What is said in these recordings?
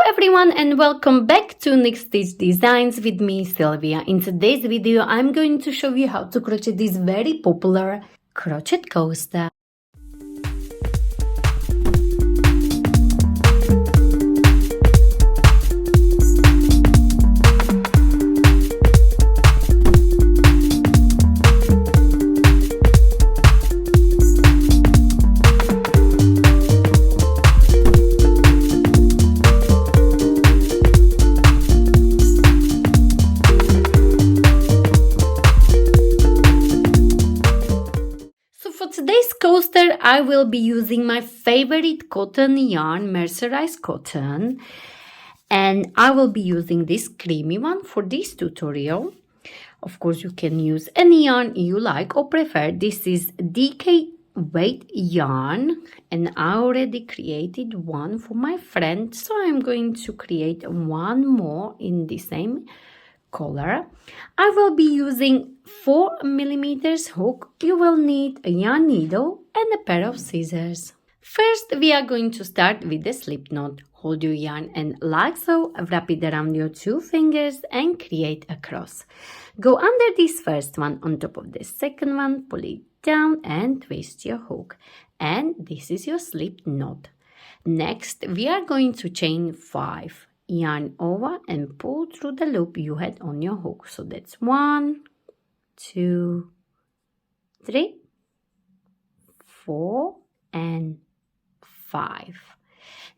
everyone, and welcome back to Next Stitch Designs with me, Sylvia. In today's video, I'm going to show you how to crochet this very popular crochet coaster. Today's coaster, I will be using my favorite cotton yarn, mercerized cotton, and I will be using this creamy one for this tutorial. Of course, you can use any yarn you like or prefer. This is DK weight yarn, and I already created one for my friend, so I'm going to create one more in the same color. I will be using 4mm hook. You will need a yarn needle and a pair of scissors. First, we are going to start with the slip knot. Hold your yarn and like so, wrap it around your two fingers and create a cross. Go under this first one on top of the second one, pull it down and twist your hook. And this is your slip knot. Next, we are going to chain 5. Yarn over and pull through the loop you had on your hook. So that's 1, 2, 3, 4, and 5.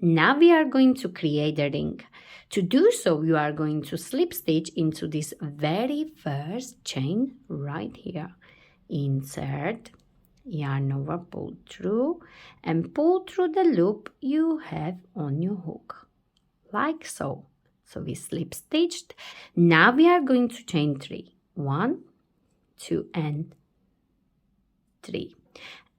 Now we are going to create a ring. To do so, you are going to slip stitch into this very first chain right here. Insert, yarn over, pull through, and pull through the loop you have on your hook. Like so. So we slip stitched. Now we are going to chain 3. 1, 2, and 3.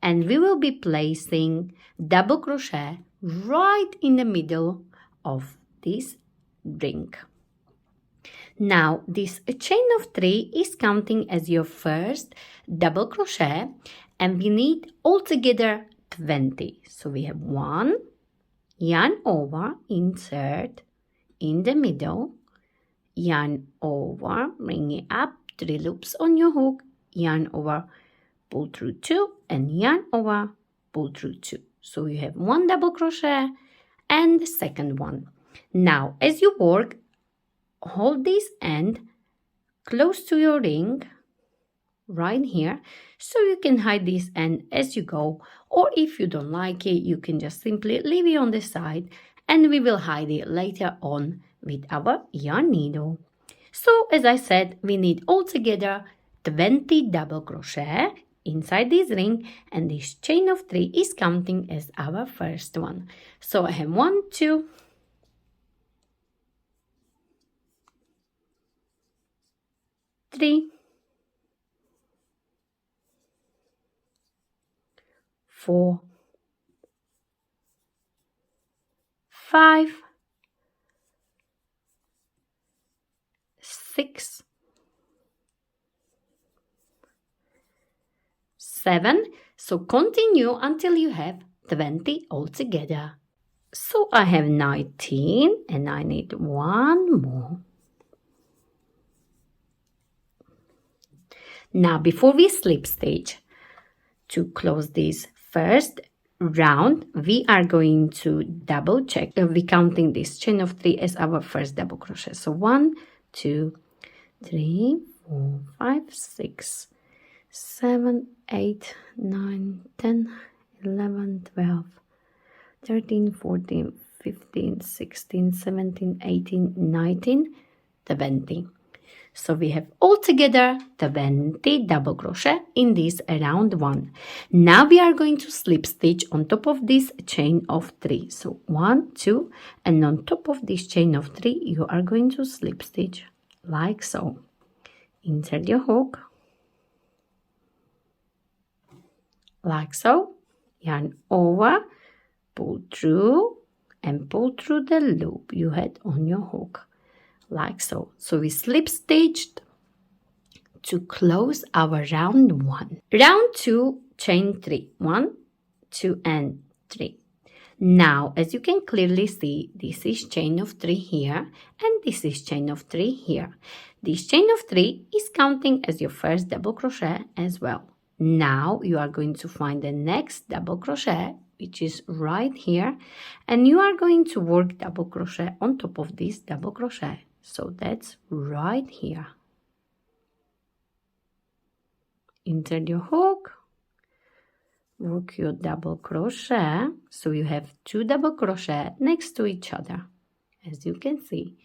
And we will be placing double crochet right in the middle of this ring. Now this chain of 3 is counting as your first double crochet, and we need altogether 20. So we have 1, yarn over, insert in the middle, yarn over, bring it up, 3 loops on your hook, yarn over, pull through 2, and yarn over, pull through 2. So you have 1 double crochet and the second one. Now as you work, hold this end close to your ring right here, so you can hide this end as you go, or if you don't like it, you can just simply leave it on the side and we will hide it later on with our yarn needle. So as I said, we need altogether 20 double crochet inside this ring, and this chain of 3 is counting as our first one. So I have 1, 2, 3, 4, 5, 6, 7. So continue until you have 20 altogether. So I have 19 and I need 1 more. Now before we slip stitch, to close this first round, we are going to double check. We're counting this chain of 3 as our first double crochet. So 1, 2, 3, 4, 5, 6, 7, 8, 9, 10, 11, 12, 13, 14, 15, 16, 17, 18, 19, 20. So we have altogether 20 double crochet in this round 1. Now we are going to slip stitch on top of this chain of 3. So 1, 2, and on top of this chain of 3, you are going to slip stitch like so. Insert your hook like so, yarn over, pull through, and pull through the loop you had on your hook. Like so. So we slip stitched to close our round 1. Round 2, chain 3. 1, 2, and 3. Now, as you can clearly see, this is chain of 3 here and this is chain of 3 here. This chain of 3 is counting as your first double crochet as well. Now you are going to find the next double crochet, which is right here, and you are going to work double crochet on top of this double crochet. So that's right here. Insert your hook, work your double crochet, so you have 2 double crochet next to each other, as you can see,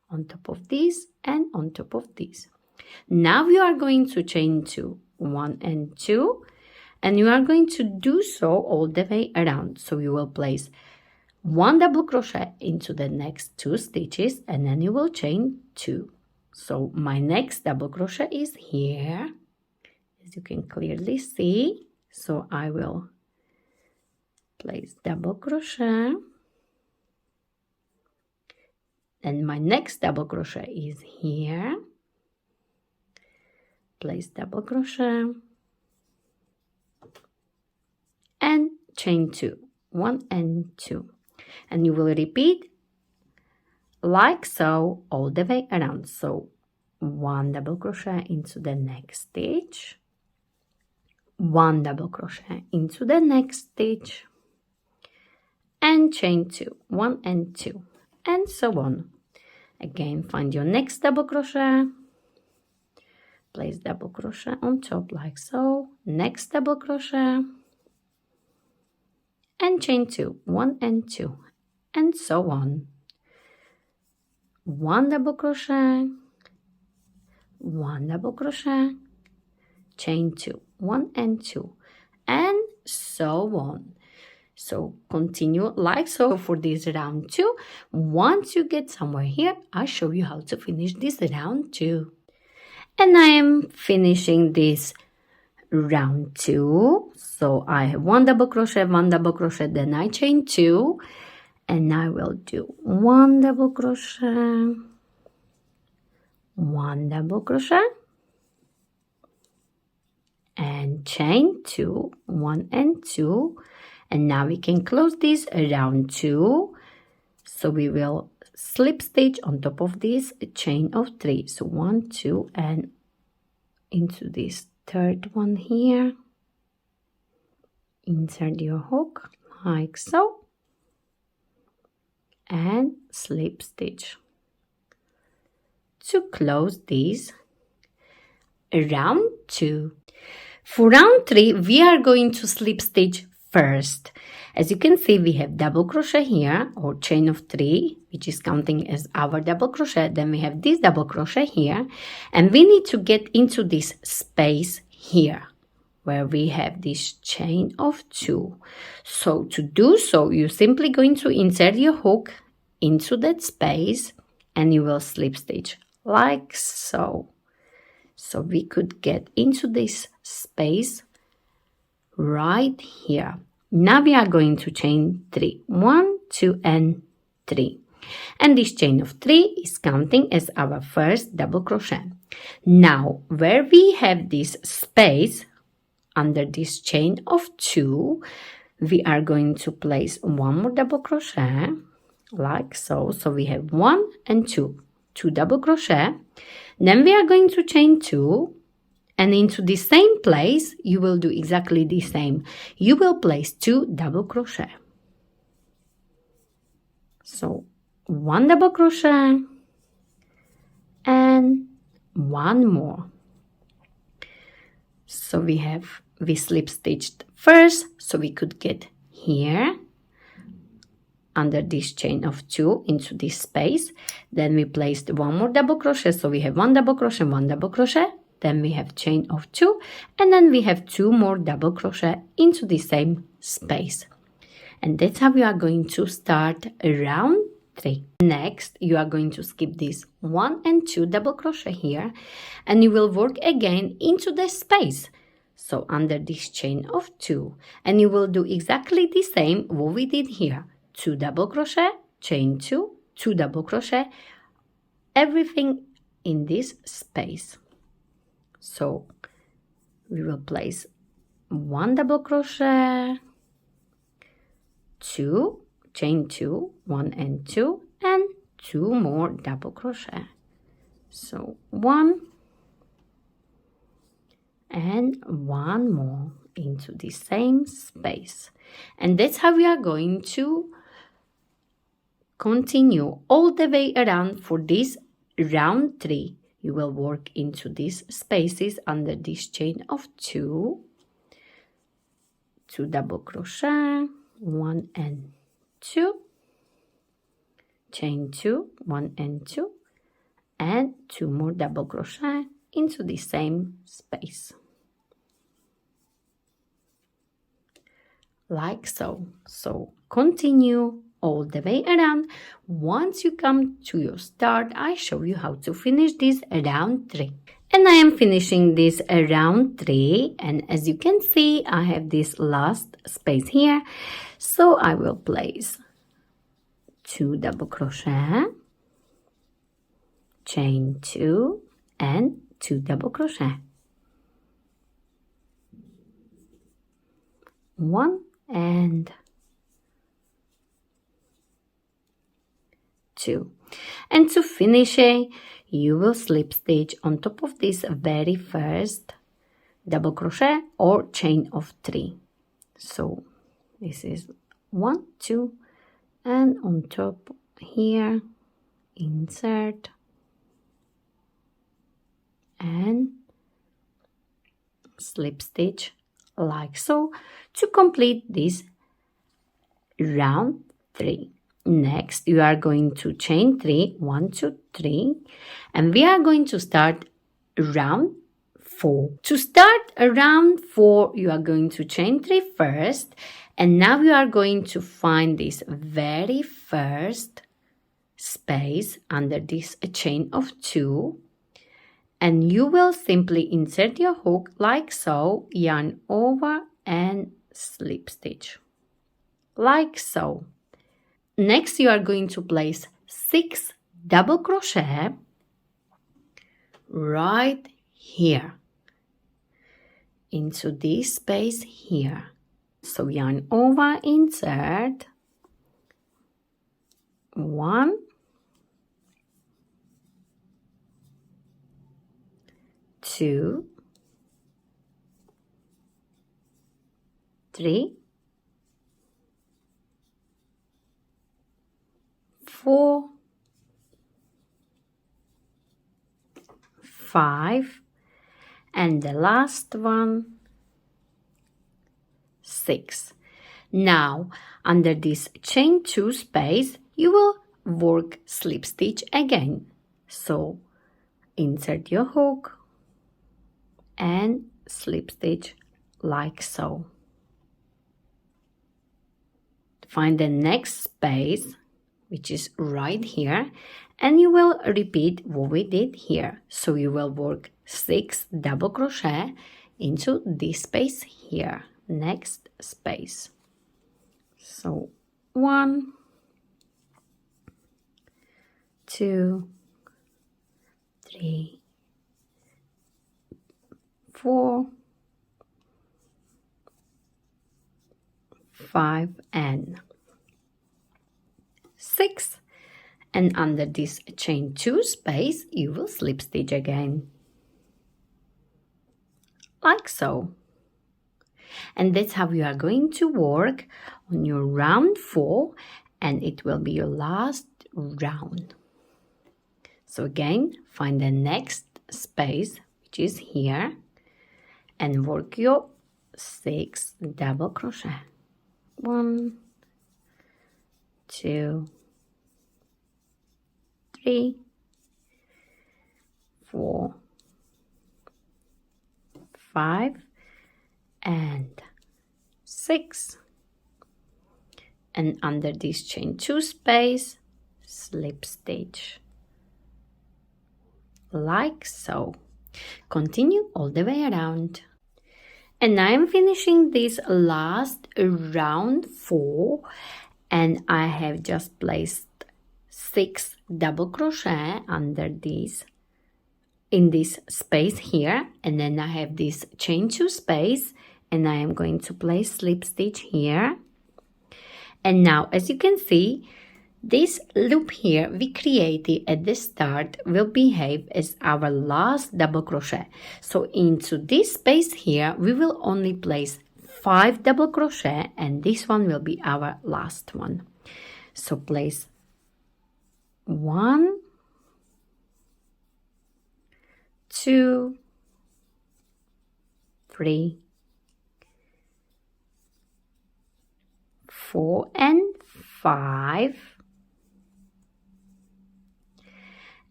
on top of this and on top of this. Now we are going to chain 2, 1 and 2, and you are going to do so all the way around. So you will place 1 double crochet into the next 2 stitches and then you will chain 2. So my next double crochet is here, as you can clearly see. So I will place double crochet, and my next double crochet is here, place double crochet and chain 2, 1 and 2, and you will repeat like so all the way around. So 1 double crochet into the next stitch, 1 double crochet into the next stitch, and chain 2, 1 and 2, and so on. Again, find your next double crochet, place double crochet on top like so, next double crochet, and chain 2, 1 and 2, and so on. 1 double crochet, 1 double crochet, chain 2, 1 and 2, and so on. So continue like so for this round 2. Once you get somewhere here, I'll show you how to finish this round 2. And I am finishing this round 2. So I have 1 double crochet, 1 double crochet, then I chain 2, and I will do 1 double crochet, 1 double crochet, and chain 2, 1 and 2, and now we can close this round 2. So we will slip stitch on top of this chain of 3. So 1, 2, and into this third one here, insert your hook like so, and slip stitch to close this round 2. For round 3, we are going to slip stitch first. As you can see, we have double crochet here, or chain of 3, which is counting as our double crochet. Then we have this double crochet here, and we need to get into this space here where we have this chain of 2. So to do so, you're simply going to insert your hook into that space and you will slip stitch like so. So we could get into this space right here. Now we are going to chain 3, 1, 2, and 3. And this chain of 3 is counting as our first double crochet. Now, where we have this space under this chain of 2, we are going to place 1 more double crochet, like so. So we have 1 and 2 double crochet. Then we are going to chain 2. And into the same place, you will do exactly the same. You will place 2 double crochet. So 1 double crochet and 1 more. So we slip stitched first, so we could get here under this chain of 2 into this space. Then we placed 1 more double crochet, so we have 1 double crochet, 1 double crochet. Then we have chain of 2, and then we have 2 more double crochet into the same space. And that's how we are going to start round 3. Next, you are going to skip this 1 and 2 double crochet here, and you will work again into the space. So under this chain of 2, and you will do exactly the same what we did here. 2 double crochet, chain 2, 2 double crochet, everything in this space. So we will place 1 double crochet, 2, chain 2, 1 and 2, and 2 more double crochet. So 1 and 1 more into the same space, and that's how we are going to continue all the way around. For this round 3, you will work into these spaces under this chain of 2 double crochet, 1 and 2, chain 2, 1 and 2, and 2 more double crochet into the same space, like so. So continue all the way around. Once you come to your start, I show you how to finish this round 3. And I am finishing this round 3, and as you can see, I have this last space here. So I will place 2 double crochet, chain 2, and 2 double crochet. 1 and 2. And to finish it, you will slip stitch on top of this very first double crochet or chain of 3. So this is 1, 2, and on top here, insert and slip stitch like so to complete this round 3. Next, you are going to chain 3, 1, 2, 3, and we are going to start round 4. To start round 4, you are going to chain 3 first, and now you are going to find this very first space under this chain of 2, and you will simply insert your hook like so, yarn over and slip stitch like so. Next, you are going to place 6 double crochet right here into this space here. So yarn over, insert 1, 2, 3, 4, 5, and the last one 6. Now under this chain 2 space you will work slip stitch again. So insert your hook and slip stitch like so. Find the next space, which is right here, and you will repeat what we did here. So you will work 6 double crochet into this space here, next space. So 1, 2, 3, 4, 5, and 6, and under this chain 2 space you will slip stitch again like so. And that's how you are going to work on your round 4, and it will be your last round. So again, find the next space, which is here, and work your 6 double crochet. 1, 2, 3, 4, 5, and 6, and under this chain 2 space slip stitch like so. Continue all the way around. And I am finishing this last round 4, and I have just placed 6 double crochet under this, in this space here, and then I have this chain 2 space, and I am going to place slip stitch here, And now, as you can see, this loop here we created at the start will behave as our last double crochet. So into this space here, we will only place 5 double crochet, and this one will be our last one. So place 1, 2, 3, 4, and 5.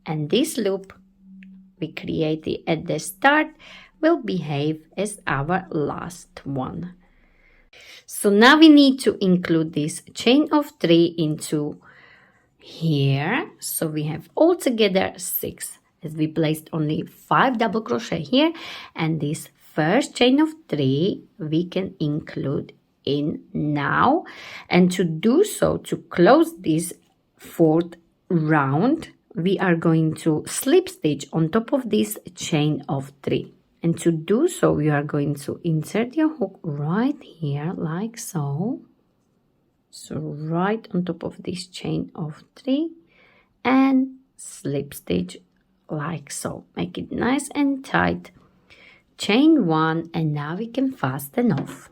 And this loop we created at the start will behave as our last one. So now we need to include this chain of 3 into here. So we have altogether 6, as we placed only 5 double crochet here, and this first chain of 3 we can include in now. And to do so, to close this 4th round, we are going to slip stitch on top of this chain of 3. And to do so, you are going to insert your hook right here, like so. So right on top of this chain of 3 and slip stitch like so. Make it nice and tight. Chain 1, and now we can fasten off.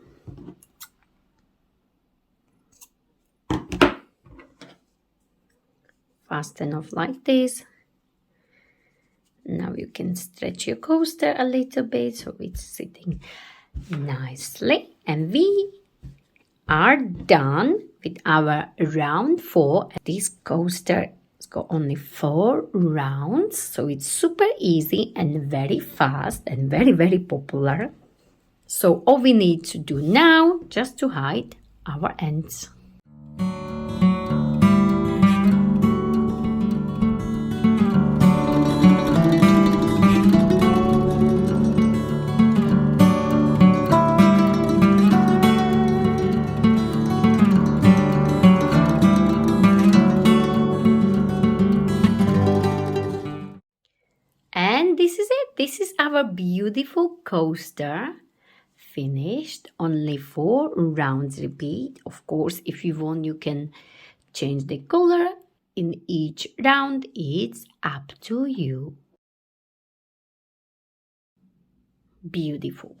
Fasten off like this. Now you can stretch your coaster a little bit so it's sitting nicely. And we are done with our round 4. This coaster has got only 4 rounds, so it's super easy and very fast and very, very popular. So all we need to do now, just to hide our ends. And this is it. This is our beautiful coaster finished. Only 4 rounds repeat. Of course, if you want, you can change the color in each round. It's up to you. Beautiful.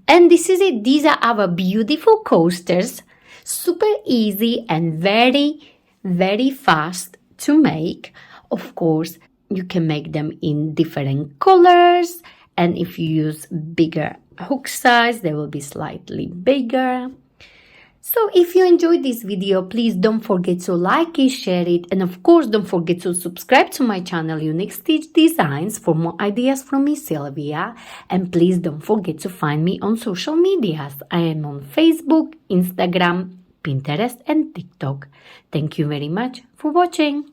And this is it. These are our beautiful coasters. Super easy and very, very fast to make. Of course, you can make them in different colors, and if you use bigger hook size, they will be slightly bigger. So if you enjoyed this video, please don't forget to like it, share it, and of course don't forget to subscribe to my channel Unique Stitch Designs for more ideas from me, Sylvia. And please don't forget to find me on social medias. I am on Facebook, Instagram, Pinterest and TikTok. Thank you very much for watching.